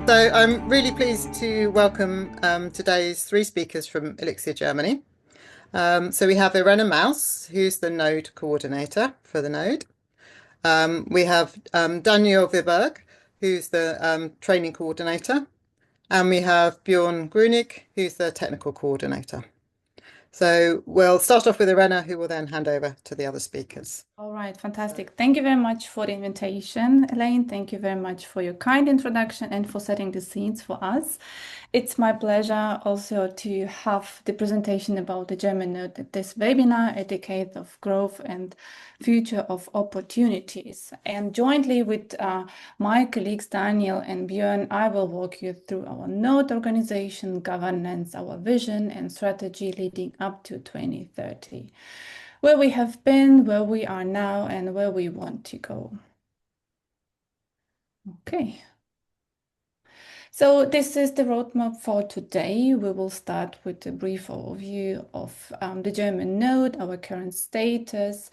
So I'm really pleased to welcome today's three speakers from ELIXIR Germany. So we have Irena Maus, who's the node coordinator for the node. We have Daniel Wibberg, who's the training coordinator. And we have Björn Grüning, who's the technical coordinator. So we'll start off with Irena, who will then hand over to the other speakers. All right, fantastic. Thank you very much for the invitation, Elaine. Thank you very much for your kind introduction and for setting the scenes for us. It's my pleasure also to have the presentation about the German node at this webinar, A Decade of Growth and Future of Opportunities. And jointly with my colleagues Daniel and Björn, I will walk you through our node organization, governance, our vision and strategy leading up to 2030. Where we have been, where we are now, and where we want to go. Okay. So this is the roadmap for today. We will start with a brief overview of the German node, our current status,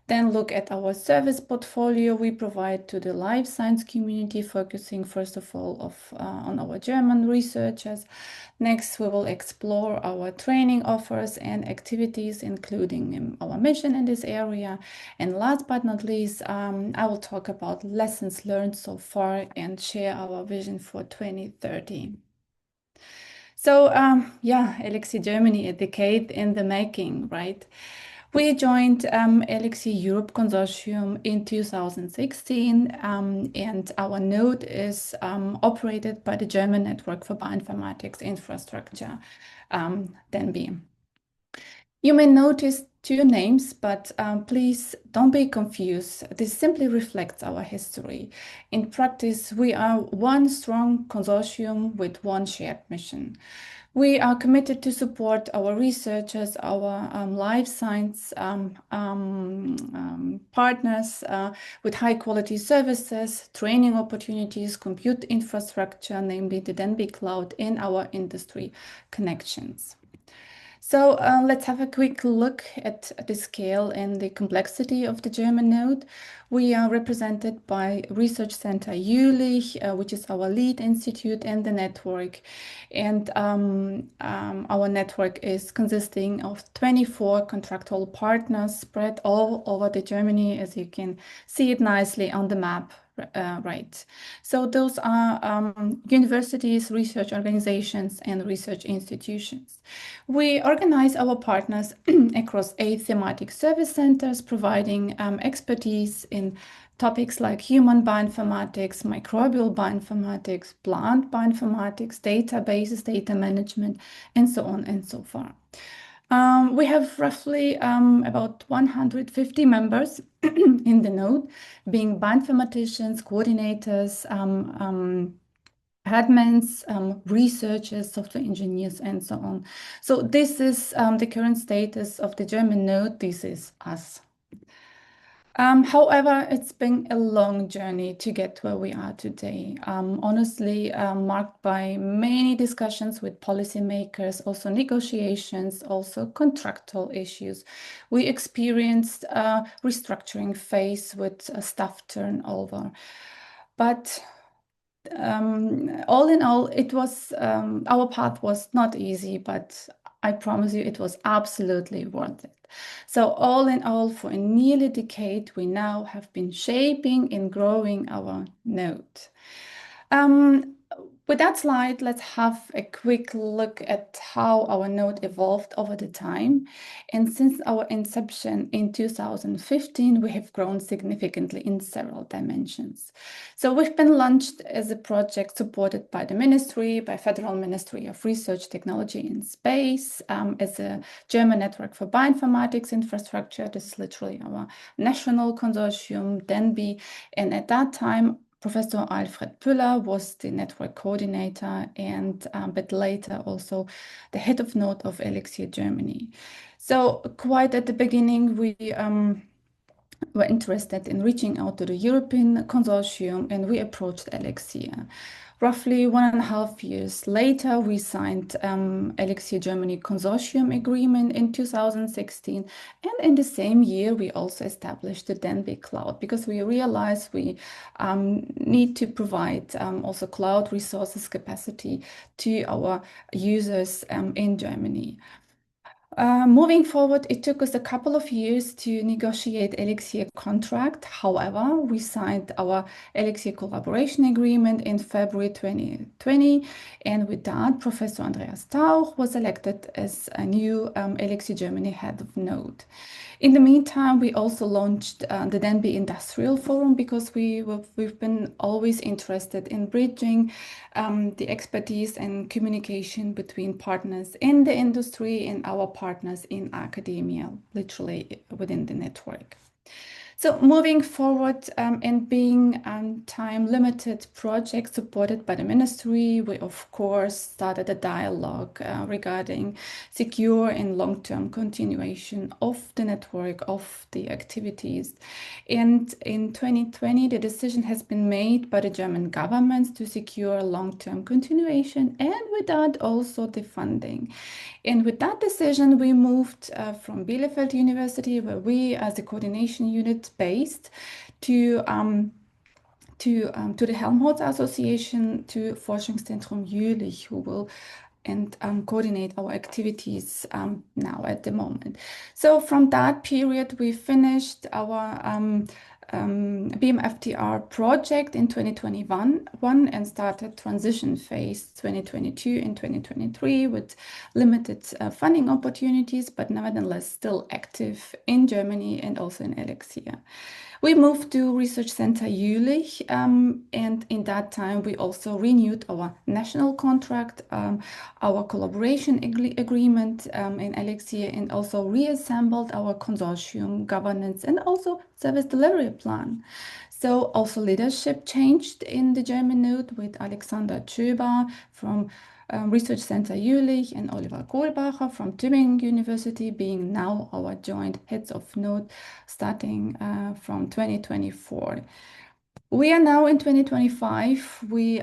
then look at our service portfolio we provide to the life science community, focusing first of all on our German researchers. Next, we will explore our training offers and activities, including our mission in this area. And last but not least, I will talk about lessons learned so far and share our vision for 2030. So yeah, ELIXIR Germany, a decade in the making, right? We joined ELIXIR Europe consortium in 2016, and our node is operated by the German Network for Bioinformatics Infrastructure, de.NBI. You may notice two names, but please don't be confused. This simply reflects our history. In practice, we are one strong consortium with one shared mission. We are committed to support our researchers, our life science partners with high quality services, training opportunities, compute infrastructure, namely the de.NBI cloud, in our industry connections. So let's have a quick look at the scale and the complexity of the German node. We are represented by Research Center Jülich, which is our lead institute in the network. And our network is consisting of 24 contractual partners spread all over the Germany, as you can see it nicely on the map. Right. So those are universities, research organizations, and research institutions. We organize our partners across 8 thematic service centers, providing expertise in topics like human bioinformatics, microbial bioinformatics, plant bioinformatics, databases, data management, and so on and so forth. We have roughly about 150 members in the node, being bioinformaticians, coordinators, admins, researchers, software engineers, and so on. So this is the current status of the German node. This is us. However, it's been a long journey to get where we are today. Honestly, marked by many discussions with policymakers, also negotiations, also contractual issues. We experienced a restructuring phase with a staff turnover. But all in all, it was our path was not easy, but I promise you it was absolutely worth it. So all in all, for a nearly decade, we now have been shaping and growing our node. With that slide, let's have a quick look at how our node evolved over the time. And since our inception in 2015, we have grown significantly in several dimensions. So we've been launched as a project supported by the ministry, by Federal Ministry of Research, Technology and Space, as a German Network for Bioinformatics Infrastructure. This is literally our national consortium, de.NBI. And at that time, Professor Alfred Püller was the network coordinator and a bit later also the head of node of ELIXIR Germany. So quite at the beginning, we were interested in reaching out to the European consortium, and we approached ELIXIR. Roughly 1.5 years later, we signed ELIXIR Germany Consortium Agreement in 2016. And in the same year, we also established the de.NBI Cloud because we realized we need to provide also cloud resources capacity to our users in Germany. Moving forward, it took us a couple of years to negotiate ELIXIR contract. However, we signed our ELIXIR collaboration agreement in February 2020, and with that, Professor Andreas Tauch was elected as a new ELIXIR Germany head of node. In the meantime, we also launched the de.NBI Industrial Forum because we've been always interested in bridging the expertise and communication between partners in the industry and our partners in academia, literally within the network. So moving forward and being time-limited project supported by the ministry, we of course started a dialogue regarding secure and long-term continuation of the network, of the activities. And in 2020, the decision has been made by the German government to secure long-term continuation, and with that also the funding. And with that decision, we moved from Bielefeld University, where we as a coordination unit based, to the Helmholtz Association, to Forschungszentrum Jülich, who will coordinate our activities now at the moment. So from that period, we finished our BMFTR project in 2021 and started transition phase 2022 and 2023 with limited funding opportunities, but nevertheless still active in Germany and also in ELIXIR. We moved to Research Center Jülich, and in that time we also renewed our national contract, our collaboration agreement in ELIXIR, and also reassembled our consortium governance and also service delivery plan. So also leadership changed in the German node with Alexander Tschöber from Research Center Jülich and Oliver Kohlbacher from Tübingen University being now our joint heads of node starting from 2024. We are now in 2025. We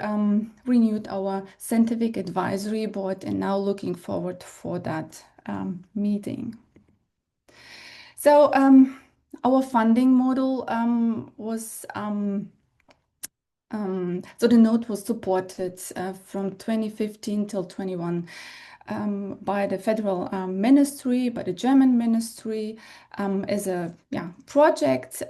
renewed our scientific advisory board and now looking forward for that meeting. So our funding model was so the node was supported from 2015 till 21 by the federal ministry, by the German ministry, as a project.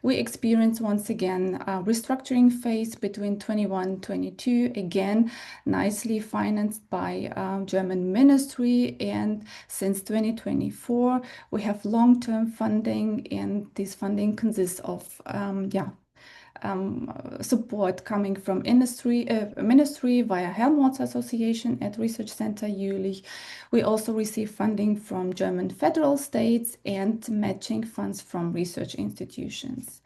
We experienced once again a restructuring phase between 21-22, again nicely financed by German ministry, and since 2024 we have long-term funding, and this funding consists of support coming from ministry via Helmholtz Association at Research Center Jülich. We also receive funding from German federal states and matching funds from research institutions.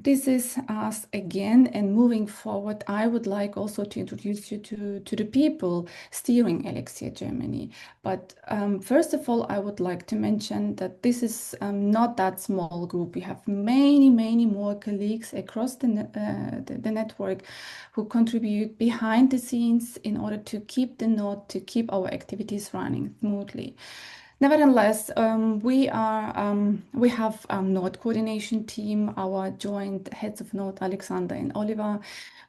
This is us again, and moving forward, I would like also to introduce you to the people steering ELIXIR Germany. But first of all, I would like to mention that this is not that small group. We have many more colleagues across the network who contribute behind the scenes in order to keep the node, to keep our activities running smoothly. Nevertheless, we have a node coordination team, our joint heads of node, Alexander and Oliver.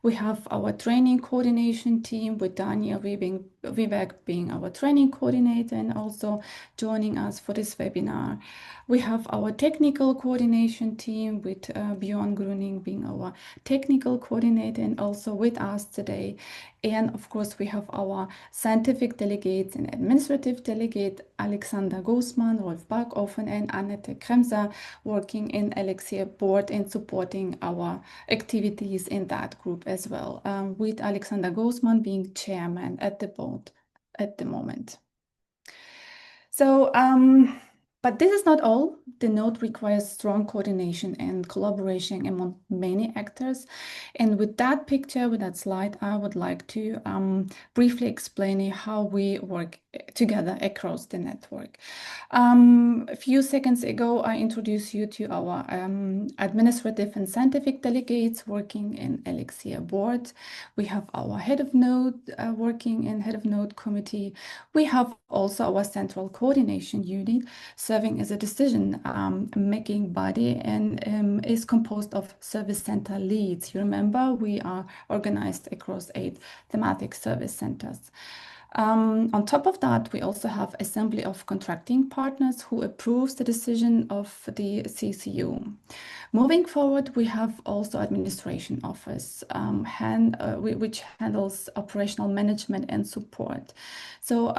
We have our training coordination team with Daniel Wibberg being our training coordinator and also joining us for this webinar. We have our technical coordination team with Björn Grüning being our technical coordinator and also with us today. And of course, we have our scientific delegates and administrative delegate, Alexander Großmann, Rolf Barkofen, and Annette Kremser, working in ELIXIR board and supporting our activities in that group as well, with Alexander Großmann being chairman at the board at the moment. So, but this is not all. The node requires strong coordination and collaboration among many actors. And with that picture, with that slide, I would like to briefly explain how we work together across the network. A few seconds ago, I introduced you to our administrative and scientific delegates working in ELIXIR board. We have our head of node working in head of node committee. We have also our central coordination unit serving as a decision making body and is composed of service center leads. You remember we are organized across 8 thematic service centers. On top of that, we also have assembly of contracting partners who approves the decision of the CCU. Moving forward, we have also administration office, which handles operational management and support. So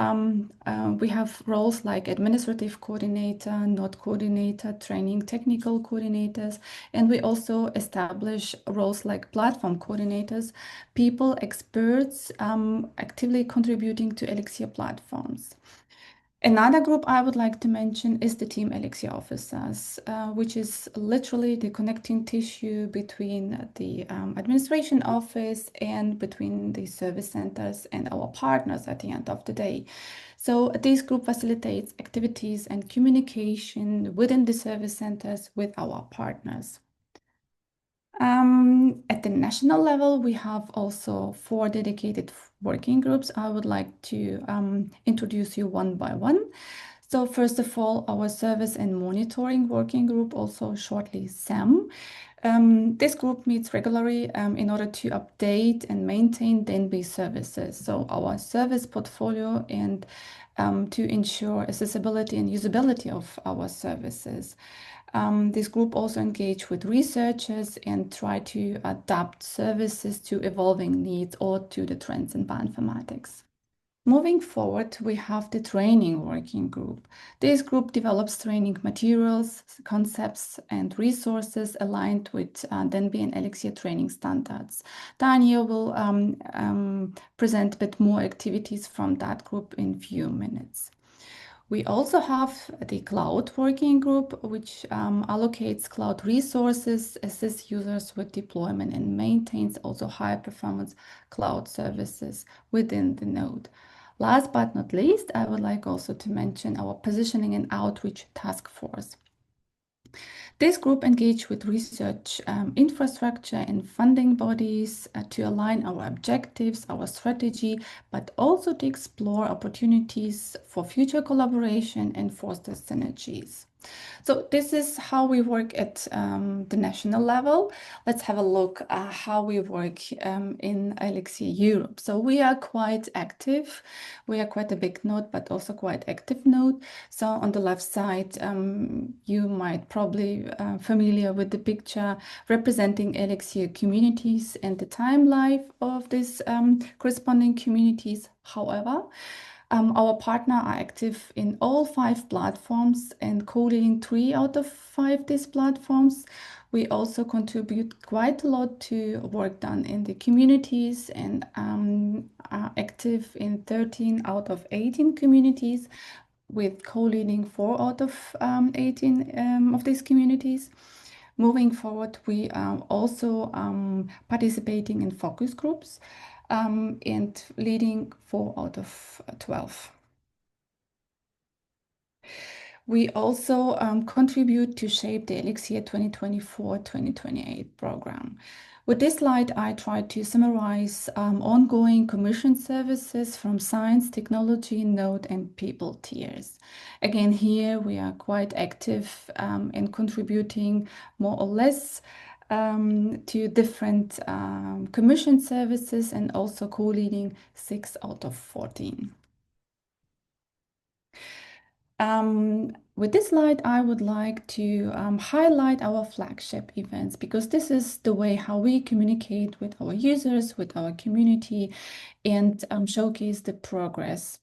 we have roles like administrative coordinator, node coordinator, training technical coordinators, and we also establish roles like platform coordinators, people, experts, actively contributing to ELIXIR platforms. Another group I would like to mention is the team ELIXIR officers, which is literally the connecting tissue between the administration office and between the service centers and our partners at the end of the day. So this group facilitates activities and communication within the service centers with our partners. At the national level, we have also 4 dedicated working groups. I would like to introduce you one by one. So first of all, our service and monitoring working group, also shortly SAM. This group meets regularly in order to update and maintain de.NBI services. So our service portfolio and to ensure accessibility and usability of our services. This group also engage with researchers and try to adapt services to evolving needs or to the trends in bioinformatics. Moving forward, we have the training working group. This group develops training materials, concepts, and resources aligned with de.NBI and ELIXIR training standards. Daniel will present a bit more activities from that group in a few minutes. We also have the cloud working group, which allocates cloud resources, assists users with deployment, and maintains also high performance cloud services within the node. Last but not least, I would like also to mention our positioning and outreach task force. This group engaged with research infrastructure and funding bodies to align our objectives, our strategy, but also to explore opportunities for future collaboration and foster synergies. So this is how we work at the national level. Let's have a look at how we work in ELIXIR Europe. So we are quite active. We are quite a big node, but also quite active node. So on the left side, you might probably familiar with the picture representing ELIXIR communities and the time life of these corresponding communities. However, our partners are active in all 5 platforms and co-leading 3 out of 5 these platforms. We also contribute quite a lot to work done in the communities and are active in 13 out of 18 communities, with co-leading 4 out of 18 of these communities. Moving forward, we are also participating in focus groups and leading 4 out of 12. We also contribute to shape the ELIXIR 2024-2028 program. With this slide, I try to summarize ongoing commission services from science, technology, node, and people tiers. Again, here we are quite active in contributing more or less to different commission services and also co-leading 6 out of 14. With this slide, I would like to highlight our flagship events, because this is the way how we communicate with our users, with our community, and showcase the progress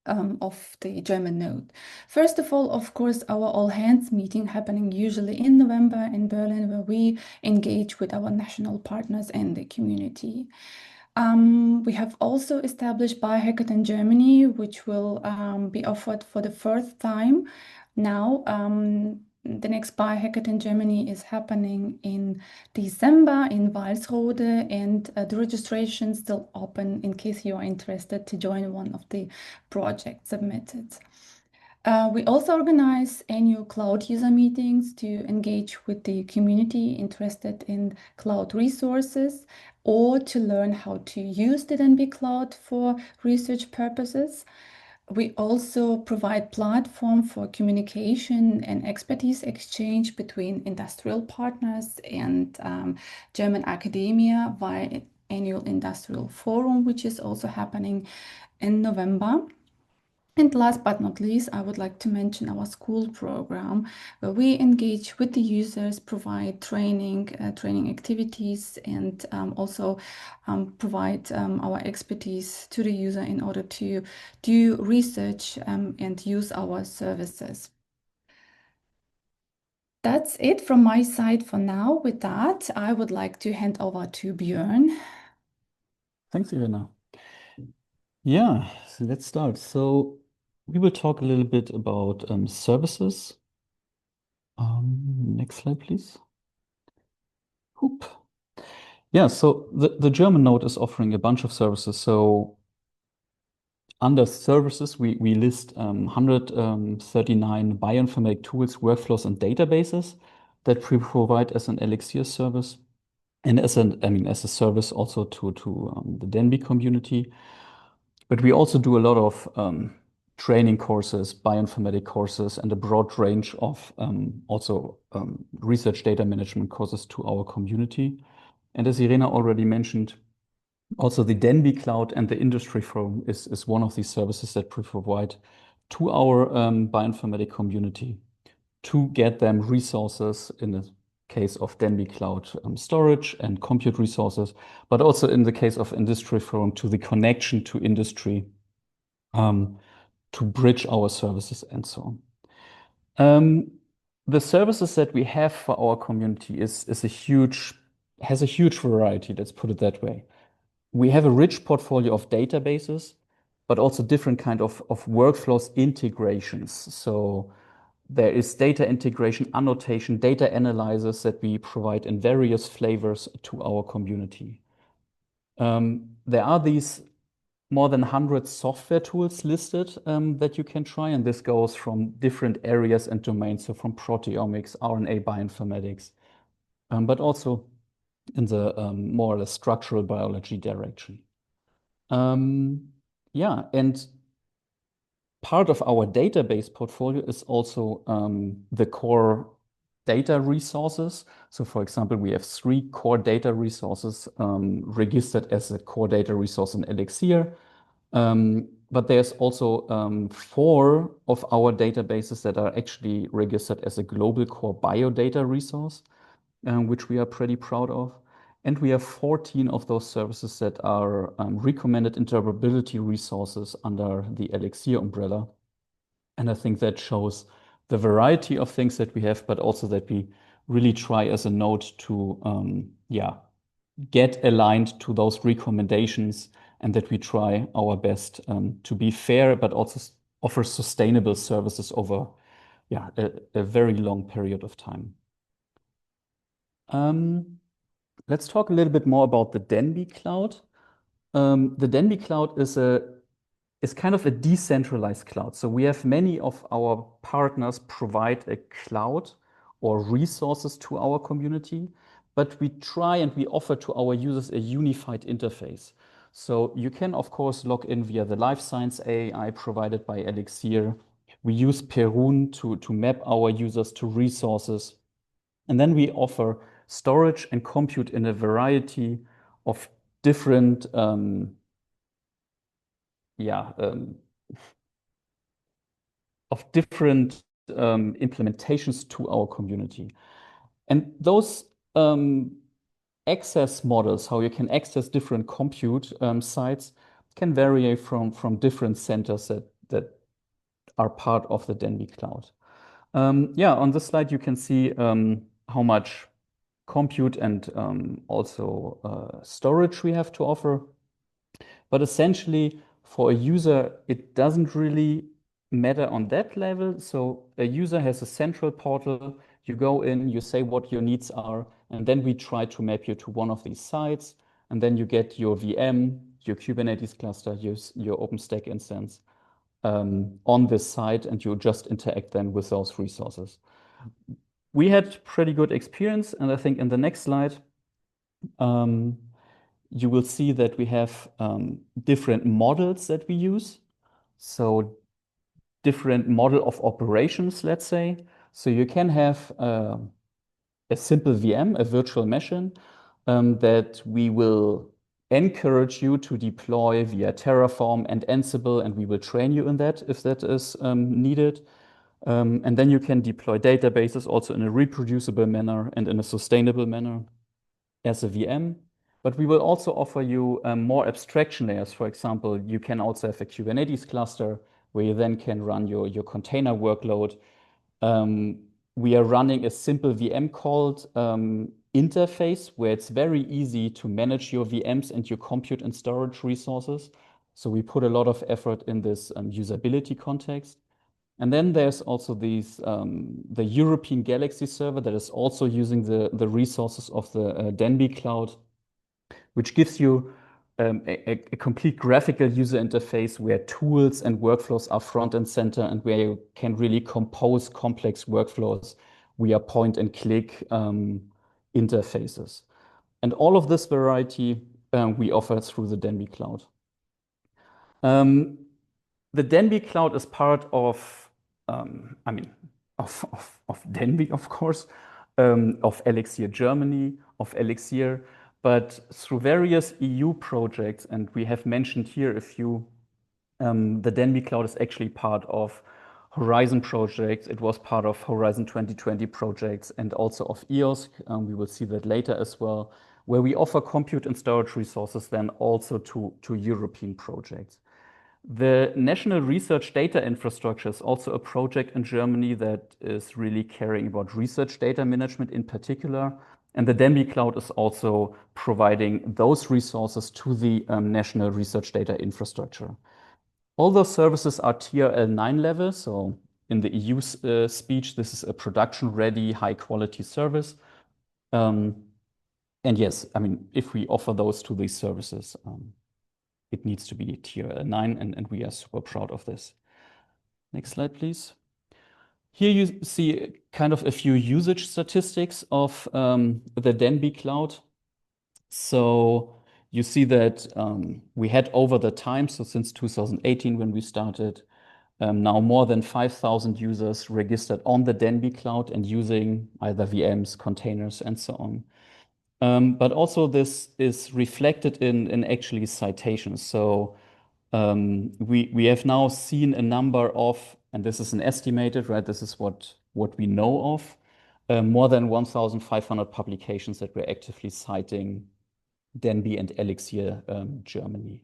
of the German node. First of all, of course, our all hands meeting happening usually in November in Berlin, where we engage with our national partners and the community. We have also established Biohackathon Germany, which will be offered for the first time now the next biohackathon in Germany is happening in December in Walsrode, and the registration is still open in case you are interested to join one of the projects submitted. We also organize annual cloud user meetings to engage with the community interested in cloud resources or to learn how to use the de.NBI cloud for research purposes. We also provide platform for communication and expertise exchange between industrial partners and German academia via annual industrial forum, which is also happening in November. And last but not least, I would like to mention our school program, where we engage with the users, provide training activities, and also provide our expertise to the user in order to do research and use our services. That's it from my side for now. With that, I would like to hand over to Björn. Thanks, Irena. Yeah, so let's start. So we will talk a little bit about services. Next slide, please. Oop. Yeah, so the German node is offering a bunch of services. So under services, we list 139 bioinformatic tools, workflows, and databases that we provide as an ELIXIR service and as a service also to the de.NBI community. But we also do a lot of training courses, bioinformatic courses, and a broad range of research data management courses to our community. And as Irena already mentioned, also the de.NBI Cloud and the Industry Forum is one of these services that we provide to our bioinformatic community to get them resources in the case of de.NBI Cloud storage and compute resources, but also in the case of Industry Forum to the connection to industry to bridge our services and so on. The services that we have for our community has a huge variety, let's put it that way. We have a rich portfolio of databases, but also different kind of workflows integrations. So there is data integration, annotation, data analyzers that we provide in various flavors to our community. There are these more than 100 software tools listed that you can try, and this goes from different areas and domains, so from proteomics, RNA bioinformatics, but also in the more or less structural biology direction. Yeah, and part of our database portfolio is also the core data resources. So for example, we have 3 core data resources registered as a core data resource in ELIXIR. But there's also 4 of our databases that are actually registered as a global core biodata resource, which we are pretty proud of. And we have 14 of those services that are recommended interoperability resources under the ELIXIR umbrella. And I think that shows the variety of things that we have, but also that we really try as a node to get aligned to those recommendations, and that we try our best to be fair, but also offer sustainable services over a very long period of time. Let's talk a little bit more about the de.NBI Cloud. The de.NBI Cloud is kind of a decentralized cloud. So we have many of our partners provide a cloud or resources to our community, but we try and we offer to our users a unified interface. So you can, of course, log in via the life science AI provided by ELIXIR. We use Perun to map our users to resources. And then we offer storage and compute in a variety of different implementations to our community. And those access models, how you can access different compute sites, can vary from different centers that are part of the de.NBI Cloud. On this slide, you can see how much compute and also storage we have to offer. But essentially, for a user, it doesn't really matter on that level. So a user has a central portal. You go in, you say what your needs are, and then we try to map you to one of these sites. And then you get your VM, your Kubernetes cluster, your OpenStack instance on this site, and you just interact then with those resources. We had pretty good experience, and I think in the next slide, you will see that we have different models that we use. So different model of operations, let's say. So you can have a simple VM, a virtual machine, that we will encourage you to deploy via Terraform and Ansible, and we will train you in that if that is needed. And then you can deploy databases also in a reproducible manner and in a sustainable manner as a VM. But we will also offer you more abstraction layers. For example, you can also have a Kubernetes cluster where you then can run your container workload. We are running a simple VM called interface where it's very easy to manage your VMs and your compute and storage resources. So we put a lot of effort in this usability context. And then there's also the European Galaxy server that is also using the resources of the de.NBI cloud, which gives you a complete graphical user interface where tools and workflows are front and center, and where you can really compose complex workflows via point and click interfaces. And all of this variety we offer through the de.NBI cloud. The de.NBI cloud is part of, of de.NBI, of course, of ELIXIR Germany, of ELIXIR, but through various EU projects, and we have mentioned here a few, the de.NBI cloud is actually part of Horizon projects. It was part of Horizon 2020 projects and also of EOSC. We will see that later as well, where we offer compute and storage resources then also to European projects. The National Research Data Infrastructure is also a project in Germany that is really caring about research data management in particular. And the de.NBI cloud is also providing those resources to the National Research Data Infrastructure. All those services are TRL9 level. So in the EU speech, this is a production-ready, high-quality service. And yes, if we offer those to these services, it needs to be TRL9, and we are super proud of this. Next slide, please. Here you see kind of a few usage statistics of the de.NBI cloud. So you see that we had over the time, so since 2018 when we started, now more than 5,000 users registered on the de.NBI cloud and using either VMs, containers, and so on. But also this is reflected in actually citations. So we have now seen a number of, and this is an estimated, right? This is what we know of, more than 1,500 publications that we're actively citing de.NBI and ELIXIR Germany.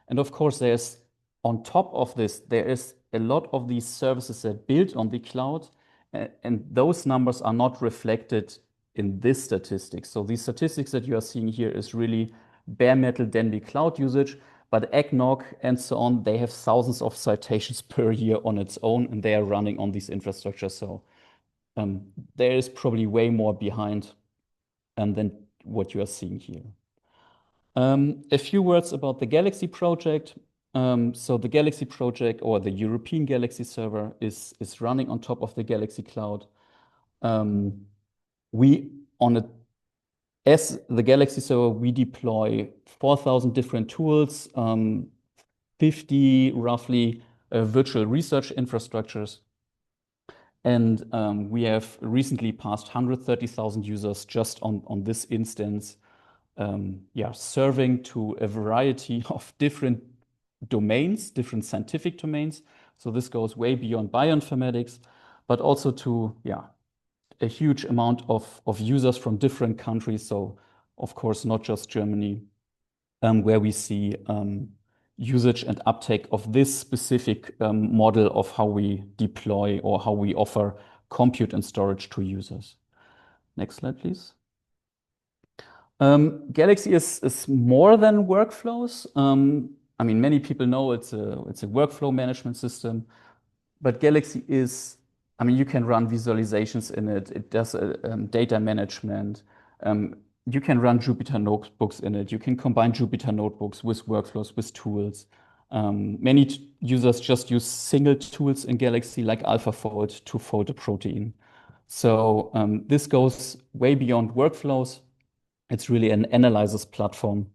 And of course, there's on top of this, there is a lot of these services that build on the cloud, and those numbers are not reflected in this statistics. So these statistics that you are seeing here is really bare metal de.NBI cloud usage, but eggnog and so on, they have thousands of citations per year on its own, and they are running on these infrastructures. So there is probably way more behind than what you are seeing here. A few words about the Galaxy project. So the Galaxy project, or the European Galaxy server, is running on top of the Galaxy cloud. As the Galaxy server, we deploy 4,000 different tools, 50 roughly virtual research infrastructures. And we have recently passed 130,000 users just on this instance, serving to a variety of different domains, different scientific domains. So this goes way beyond bioinformatics, but also to, a huge amount of users from different countries. So of course, not just Germany, where we see usage and uptake of this specific model of how we deploy or how we offer compute and storage to users. Next slide, please. Galaxy is more than workflows. Many people know it's a workflow management system. but Galaxy is, I mean, you can run visualizations in it. It does data management. You can run Jupyter notebooks in it. You can combine Jupyter notebooks with workflows, with tools. Many users just use single tools in Galaxy like AlphaFold to fold a protein. So this goes way beyond workflows. It's really an analysis platform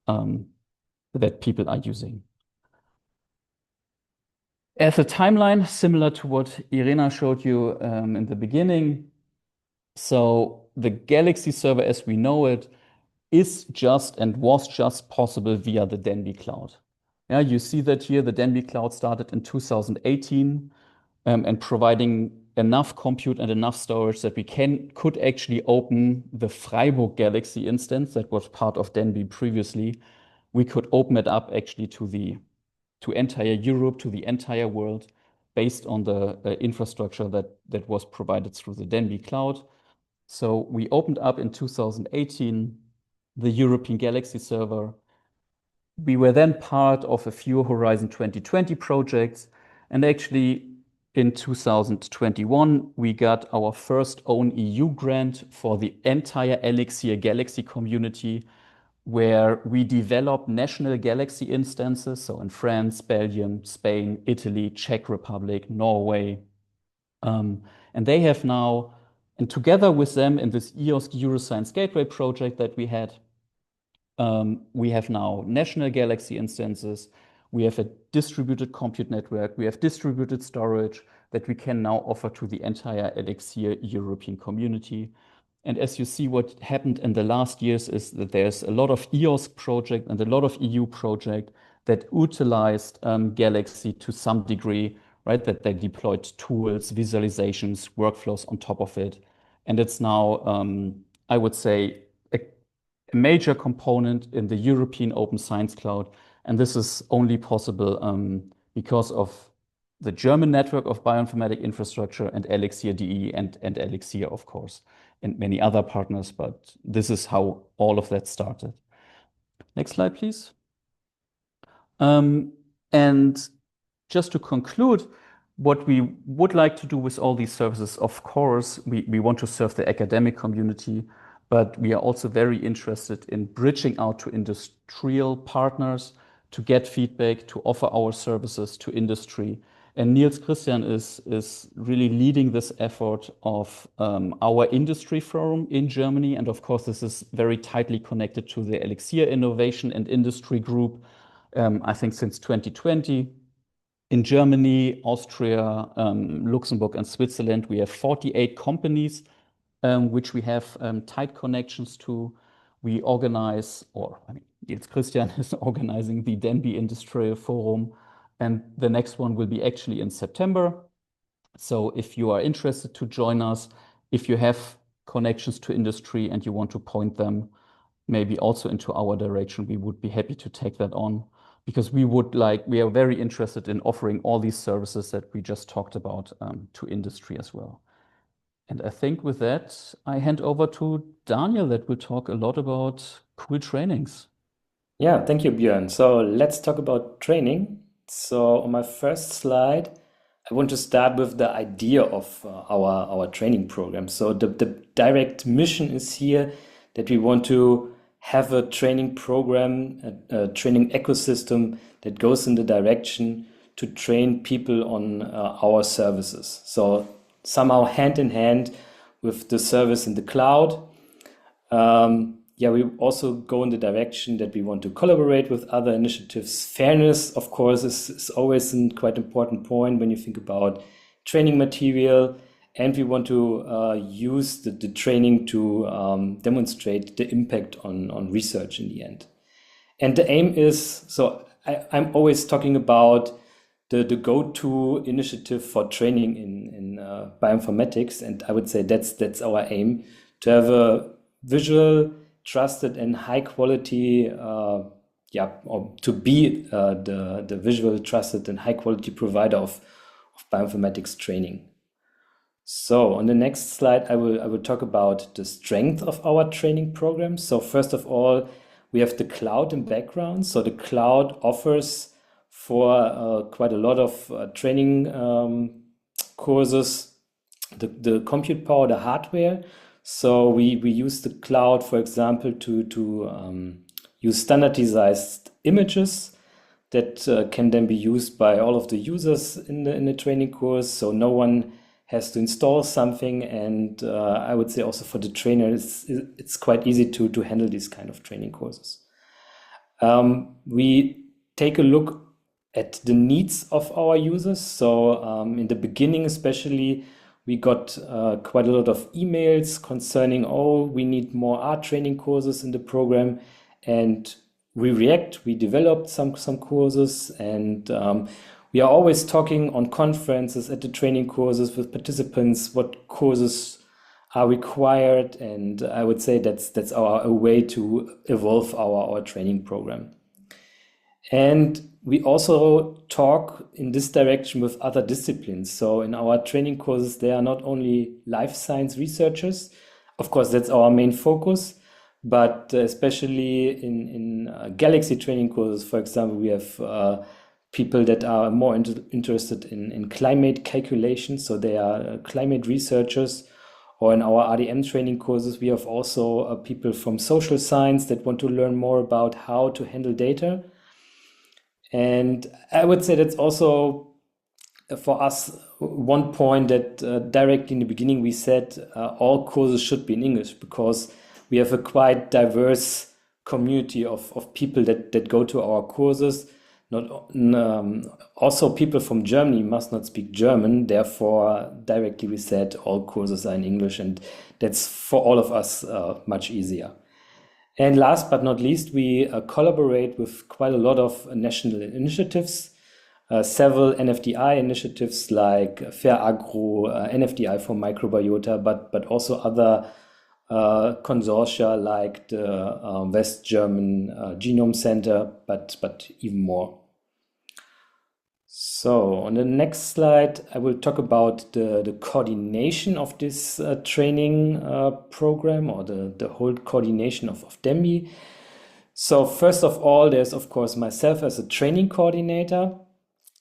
that people are using. As a timeline, similar to what Irena showed you in the beginning, so the Galaxy server as we know it is just and was just possible via the de.NBI cloud. Yeah, you see that here, the de.NBI cloud started in 2018 and providing enough compute and enough storage that we could actually open the Freiburg Galaxy instance that was part of de.NBI previously. We could open it up actually to entire Europe, to the entire world, based on the infrastructure that was provided through the de.NBI cloud. So we opened up in 2018 the European Galaxy server. We were then part of a few Horizon 2020 projects, and actually in 2021 we got our first own EU grant for the entire ELIXIR Galaxy community, where we develop national Galaxy instances, so in France, Belgium, Spain, Italy, Czech Republic, Norway. And they have now, and together with them in this EOSC Euroscience Gateway project that we have now national Galaxy instances, we have a distributed compute network, we have distributed storage that we can now offer to the entire ELIXIR European community. And as you see, what happened in the last years is that there's a lot of EOSC project and a lot of EU project that utilized Galaxy to some degree, right? That they deployed tools, visualizations, workflows on top of it. And it's now, I would say, a major component in the European Open Science Cloud. And this is only possible because of the German network of bioinformatic infrastructure and ELIXIR-DE and ELIXIR, of course, and many other partners, but this is how all of that started. Next slide, please. And just to conclude, what we would like to do with all these services, of course, we want to serve the academic community, but we are also very interested in bridging out to industrial partners to get feedback, to offer our services to industry. And Niels Christian is really leading this effort of our industry forum in Germany. And of course, this is very tightly connected to the ELIXIR Innovation and Industry Group, I think since 2020. In Germany, Austria, Luxembourg, and Switzerland, we have 48 companies which we have tight connections to. We organize, or I mean, Niels Christian is organizing the de.NBI Industrial Forum, and the next one will be actually in September. So if you are interested to join us, if you have connections to industry and you want to point them maybe also into our direction, we would be happy to take that on, because we are very interested in offering all these services that we just talked about to industry as well. And I think with that, I hand over to Daniel that will talk a lot about cool trainings. Yeah, thank you, Björn. So let's talk about training. So on my first slide, I want to start with the idea of our training program. So the direct mission is here that we want to have a training program, a training ecosystem that goes in the direction to train people on our services. So somehow hand in hand with the service in the cloud. We also go in the direction that we want to collaborate with other initiatives. Fairness, of course, is always a quite important point when you think about training material. And we want to use the training to demonstrate the impact on research in the end. And the aim is, so I'm always talking about the go-to initiative for training in bioinformatics. And I would say that's our aim, to have a visual, trusted and high quality, or to be the visual, trusted and high quality provider of bioinformatics training. So on the next slide, I will talk about the strength of our training program. So first of all, we have the cloud in background. So the cloud offers for quite a lot of training courses the compute power, the hardware. So we use the cloud, for example, to use standardized images that can then be used by all of the users in the training course. So no one has to install something, and I would say also for the trainer, it's quite easy to handle these kind of training courses. We take a look at the needs of our users. So in the beginning, especially, we got quite a lot of emails concerning, oh, we need more art training courses in the program, and we developed some courses, and we are always talking on conferences at the training courses with participants what courses are required, and I would say that's a way to evolve our training program. And we also talk in this direction with other disciplines. So in our training courses, there are not only life science researchers, of course that's our main focus, but especially in Galaxy training courses, for example, we have people that are more interested in climate calculation, so they are climate researchers. Or in our RDM training courses, we have also people from social science that want to learn more about how to handle data. And I would say that's also for us one point that directly in the beginning we said all courses should be in English, because we have a quite diverse community of people that go to our courses. Also people from Germany must not speak German, therefore directly we said all courses are in English, and that's for all of us much easier. And last but not least, we collaborate with quite a lot of national initiatives, several NFDI initiatives like Fair Agro, NFDI for microbiota, but also other consortia like the West German Genome Center, but even more. So on the next slide, I will talk about the coordination of this training program, or the whole coordination of de.NBI. So first of all, there's of course myself as a training coordinator.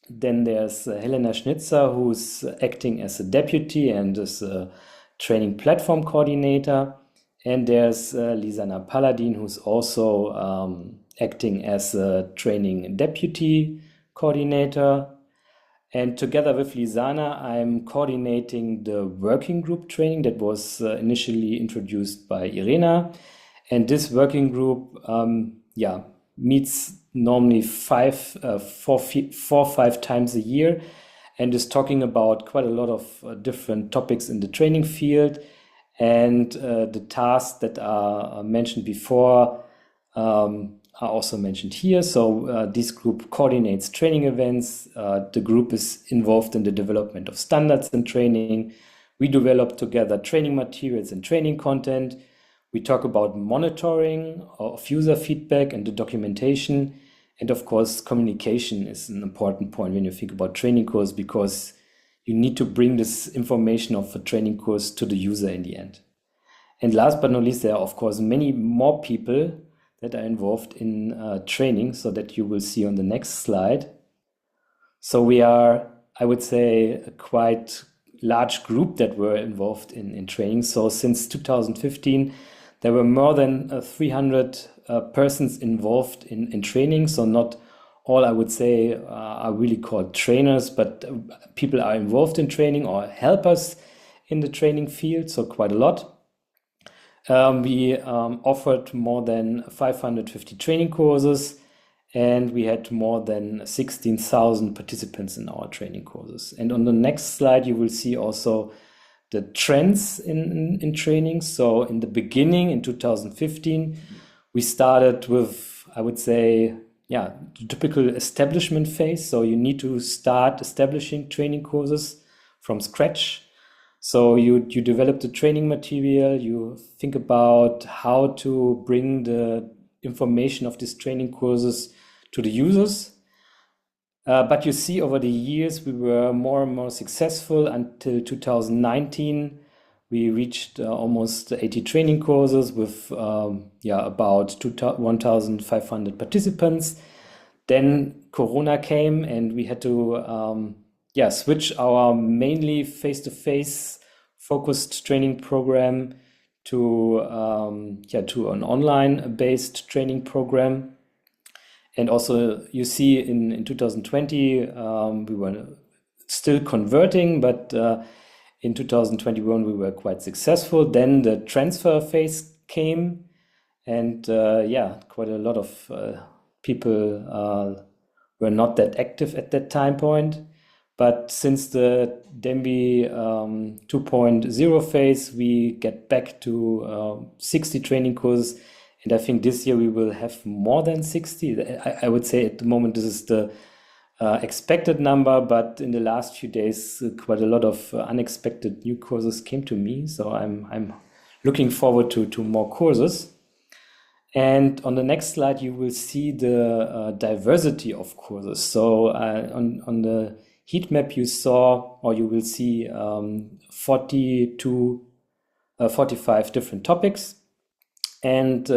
Then there's Helena Schnitzer, who's acting as a deputy and as a training platform coordinator. And there's Lisanna Paladin, who's also acting as a training deputy coordinator. And together with Lisanna, I'm coordinating the working group training that was initially introduced by Irena. And this working group meets normally 4 or 5 times a year, and is talking about quite a lot of different topics in the training field. And the tasks that are mentioned before are also mentioned here. So this group coordinates training events. The group is involved in the development of standards and training. We develop together training materials and training content. We talk about monitoring of user feedback and the documentation. And of course, communication is an important point when you think about training course, because you need to bring this information of a training course to the user in the end. And last but not least, there are of course many more people that are involved in training, so that you will see on the next slide. So we are, I would say, a quite large group that were involved in training. So since 2015, there were more than 300 persons involved in training. So not all, I would say, are really called trainers, but people are involved in training or help us in the training field, so quite a lot. We offered more than 550 training courses, and we had more than 16,000 participants in our training courses. And on the next slide, you will see also the trends in training. So in the beginning, in 2015, we started with, I would say, the typical establishment phase. So you need to start establishing training courses from scratch. So you develop the training material, you think about how to bring the information of these training courses to the users. But you see, over the years, we were more and more successful. Until 2019, we reached almost 80 training courses with about 1,500 participants. Then Corona came, and we had to switch our mainly face-to-face focused training program to an online-based training program. And also you see in 2020, we were still converting, but in 2021, we were quite successful. Then the transfer phase came, and quite a lot of people were not that active at that time point. But since the de.NBI 2.0 phase, we get back to 60 training courses. And I think this year we will have more than 60. I would say at the moment this is the expected number, but in the last few days, quite a lot of unexpected new courses came to me. So I'm looking forward to more courses. And on the next slide, you will see the diversity of courses. So on the heat map you saw, or you will see 45 different topics. And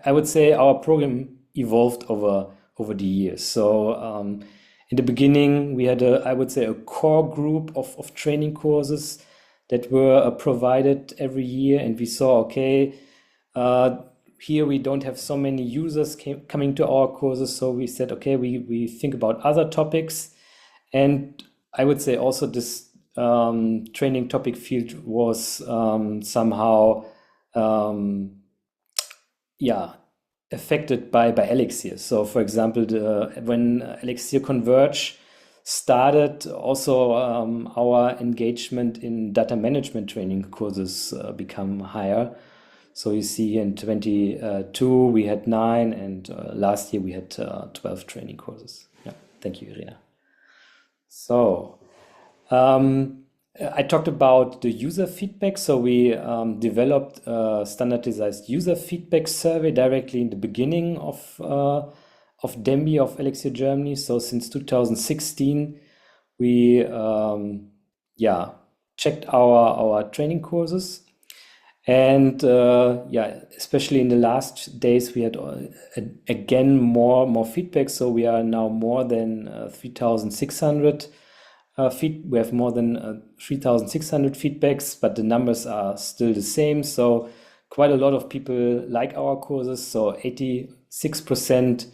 I would say our program evolved over the years. So in the beginning, we had I would say a core group of training courses that were provided every year. And we saw, okay, here we don't have so many users coming to our courses. So we said, okay, we think about other topics. And I would say also this training topic field was somehow affected by ELIXIR. So for example, when ELIXIR Converge started, also our engagement in data management training courses become higher. So you see in 22 we had 9, and last year we had 12 training courses. Yeah, thank you, Irena. So I talked about the user feedback. So we developed a standardized user feedback survey directly in the beginning of de.NBI, of ELIXIR Germany. So since 2016, we checked our training courses. And especially in the last days, we had again more feedback. So we are now more than 3,600 we have more than 3,600 feedbacks, but the numbers are still the same. So quite a lot of people like our courses. So 86%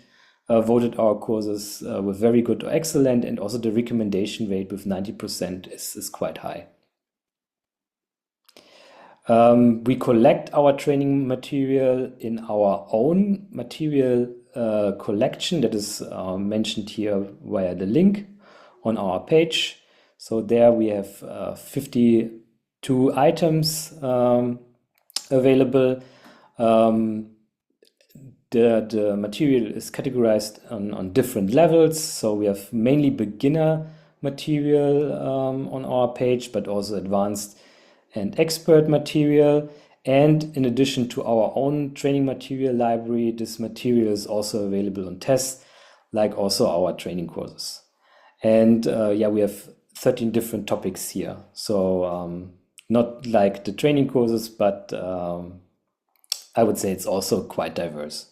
voted our courses with very good or excellent, and also the recommendation rate with 90% is quite high. We collect our training material in our own material collection that is mentioned here via the link on our page. So there we have 52 items available. The material is categorized on different levels. So we have mainly beginner material on our page, but also advanced and expert material. And in addition to our own training material library, this material is also available on tests, like also our training courses. And we have 13 different topics here. So not like the training courses, but I would say it's also quite diverse.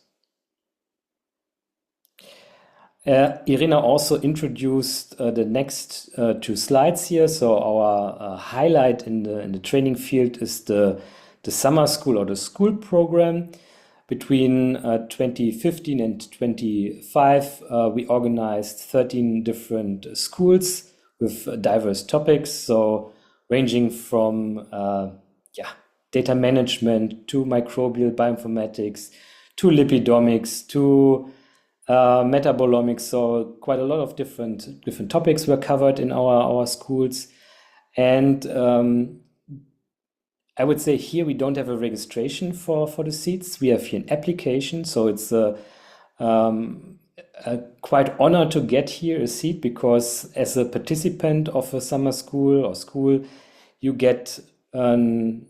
Irena also introduced the next 2 slides here. So our highlight in the training field is the summer school or the school program. Between 2015 and 25, we organized 13 different schools with diverse topics. So ranging from data management to microbial bioinformatics to lipidomics to metabolomics. So quite a lot of different topics were covered in our schools. And I would say here we don't have a registration for the seats. We have here an application. So it's a quite honor to get here a seat, because as a participant of a summer school or school, you get you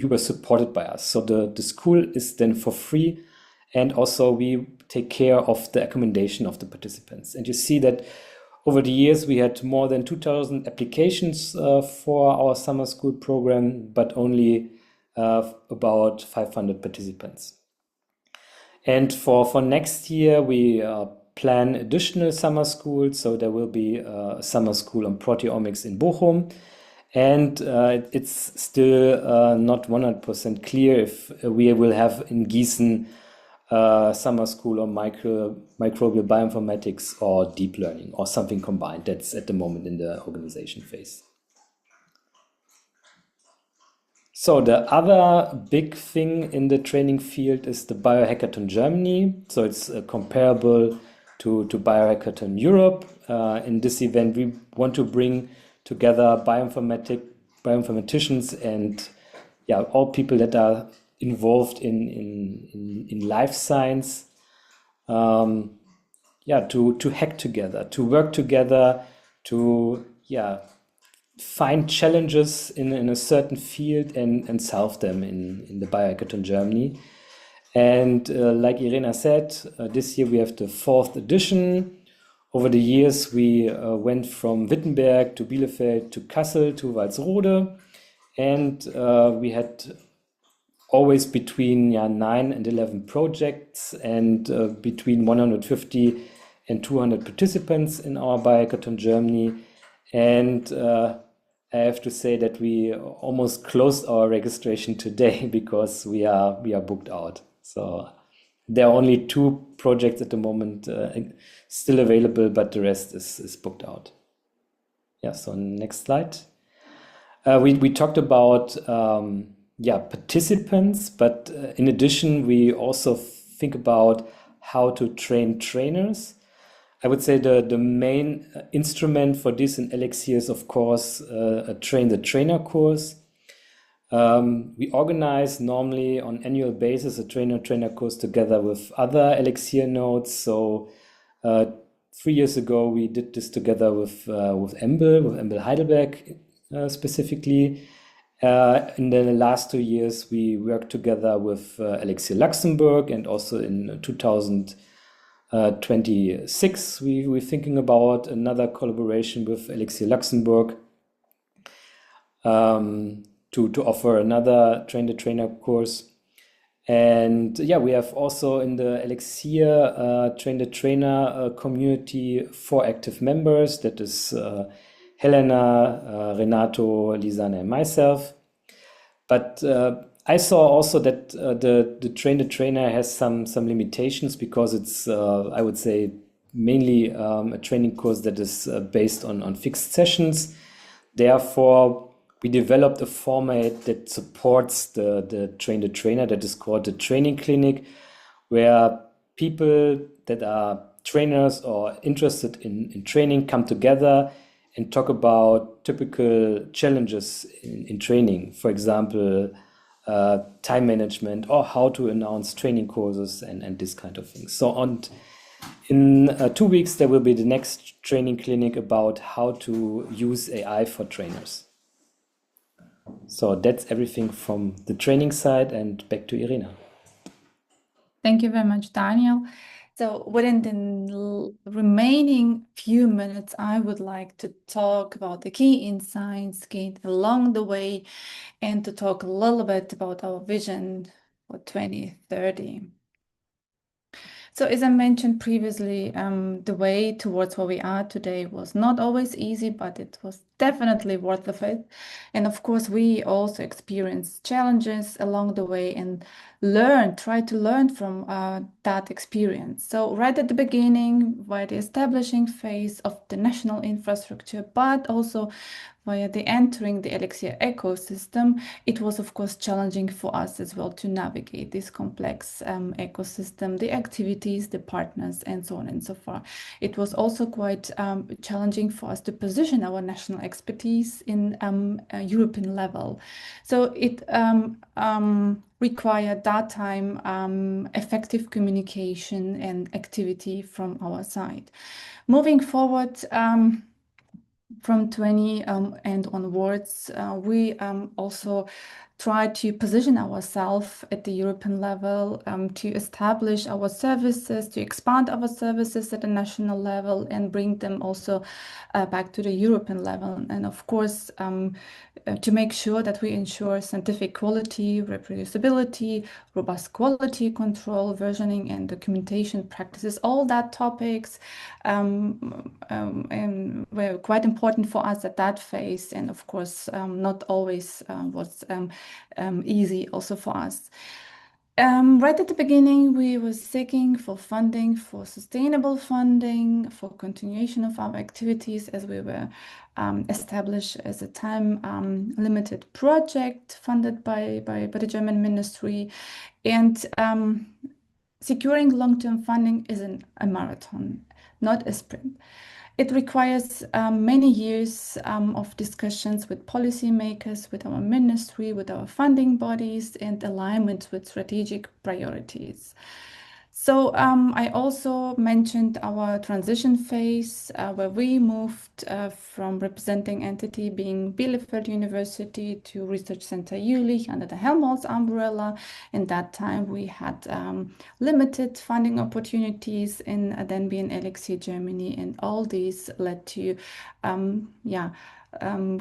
were supported by us. So the school is then for free. And also we take care of the accommodation of the participants. And you see that over the years, we had more than 2,000 applications for our summer school program, but only about 500 participants. And for next year, we plan additional summer schools. So there will be a summer school on proteomics in Bochum. And it's still not 100% clear if we will have in Gießen summer school on microbial bioinformatics or deep learning or something combined. That's at the moment in the organization phase. So the other big thing in the training field is the Biohackathon Germany. So it's comparable to Biohackathon Europe. In this event, we want to bring together bioinformaticians and all people that are involved in life science, to hack together, to work together, to find challenges in a certain field and solve them in the Biohackathon Germany. And like Irena said, this year we have the 4th edition. Over the years, we went from Wittenberg to Bielefeld to Kassel to Walsrode, and we had always between 9 and 11 projects and between 150 and 200 participants in our Biohackathon Germany. And I have to say that we almost closed our registration today because we are booked out. So there are only 2 projects at the moment still available, but the rest is booked out. So next slide. We talked about participants, but in addition, we also think about how to train trainers. I would say the main instrument for this in ELIXIR is, of course, a train the trainer course. We organize normally on annual basis a trainer course together with other ELIXIR nodes. So 3 years ago, we did this together with EMBL Heidelberg specifically. In the last 2 years, we worked together with ELIXIR Luxembourg, and also in 2026, we're thinking about another collaboration with ELIXIR Luxembourg to offer another train the trainer course. And we have also in the ELIXIR train the trainer community 4 active members. That is Helena, Renato, Lisanne, and myself. But I saw also that the train the trainer has some limitations because it's I would say mainly a training course that is based on fixed sessions. Therefore, we developed a format that supports the train the trainer, that is called the training clinic, where people that are trainers or interested in training come together and talk about typical challenges in training. For example, time management or how to announce training courses and this kind of thing. So in 2 weeks, there will be the next training clinic about how to use AI for trainers. So that's everything from the training side, and back to Irena. Thank you very much, Daniel. So within the remaining few minutes, I would like to talk about the key insights gained along the way and to talk a little bit about our vision for 2030. So as I mentioned previously, the way towards where we are today was not always easy, but it was definitely worth it. And of course, we also experienced challenges along the way and try to learn from that experience. So right at the beginning, via the establishing phase of the national infrastructure, but also via the entering the ELIXIR ecosystem, it was of course challenging for us as well to navigate this complex ecosystem, the activities, the partners, and so on and so forth. It was also quite challenging for us to position our national expertise in a European level. So it required that time effective communication and activity from our side. Moving forward, from 20 and onwards, we also try to position ourselves at the European level, to establish our services, to expand our services at the national level and bring them also back to the European level. And of course, to make sure that we ensure scientific quality, reproducibility, robust quality control, versioning, and documentation practices. All that topics and were quite important for us at that phase, and of course, not always was easy also for us. Right at the beginning, we were seeking for funding, for sustainable funding, for continuation of our activities as we were established as a time limited project funded by the German ministry. And securing long-term funding isn't a marathon, not a sprint. It requires many years of discussions with policymakers, with our ministry, with our funding bodies, and alignment with strategic priorities. So I also mentioned our transition phase where we moved from representing entity being Bielefeld University to Research Center Jülich under the Helmholtz umbrella. In that time, we had limited funding opportunities in de.NBI and ELIXIR Germany, and all these led to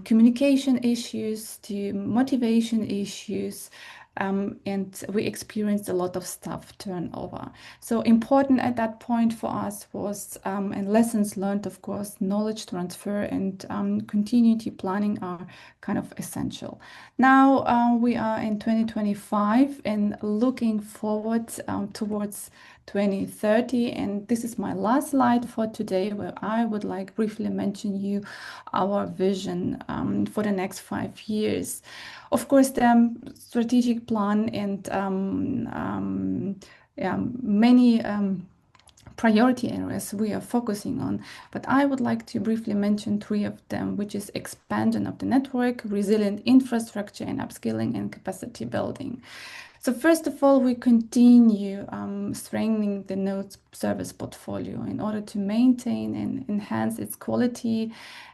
communication issues, to motivation issues, and we experienced a lot of staff turnover. So important at that point for us was, and lessons learned, of course, knowledge transfer and continuity planning are kind of essential. Now we are in 2025 and looking forward towards 2030, and this is my last slide for today, where I would like briefly mention you our vision for the next 5 years. Of course, the strategic plan and many priority areas we are focusing on, but I would like to briefly mention 3 of them, which is expansion of the network, resilient infrastructure, and upskilling and capacity building. So first of all, we continue strengthening the Node's service portfolio in order to maintain and enhance its quality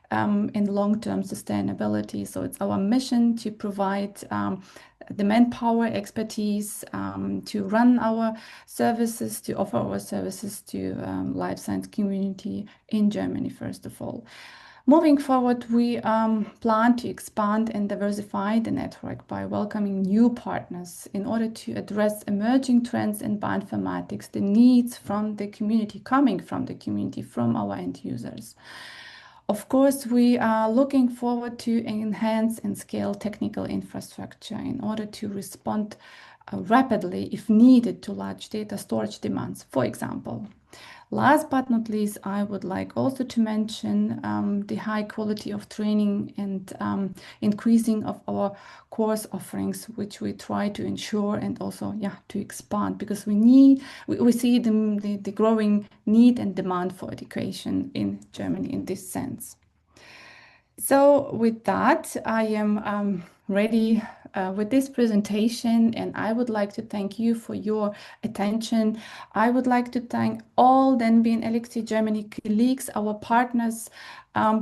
and long-term sustainability. So it's our mission to provide the manpower expertise to run our services, to offer our services to life science community in Germany, first of all. Moving forward, we plan to expand and diversify the network by welcoming new partners in order to address emerging trends in bioinformatics, the needs from the community, coming from the community, from our end users. Of course, we are looking forward to enhance and scale technical infrastructure in order to respond rapidly, if needed, to large data storage demands, for example. Last but not least, I would like also to mention the high quality of training and increasing of our course offerings, which we try to ensure and also to expand, because we see the growing need and demand for education in Germany in this sense. So with that, I am ready with this presentation, and I would like to thank you for your attention. I would like to thank all de.NBI and ELIXIR Germany colleagues, our partners.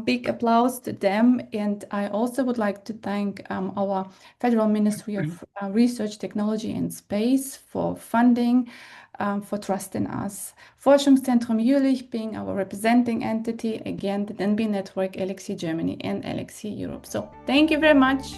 Big applause to them. And I also would like to thank our Federal Ministry of Research, Technology and Space for funding, for trusting us. Forschungszentrum Jülich being our representing entity, again, the de.NBI network, ELIXIR Germany and ELIXIR Europe. So thank you very much.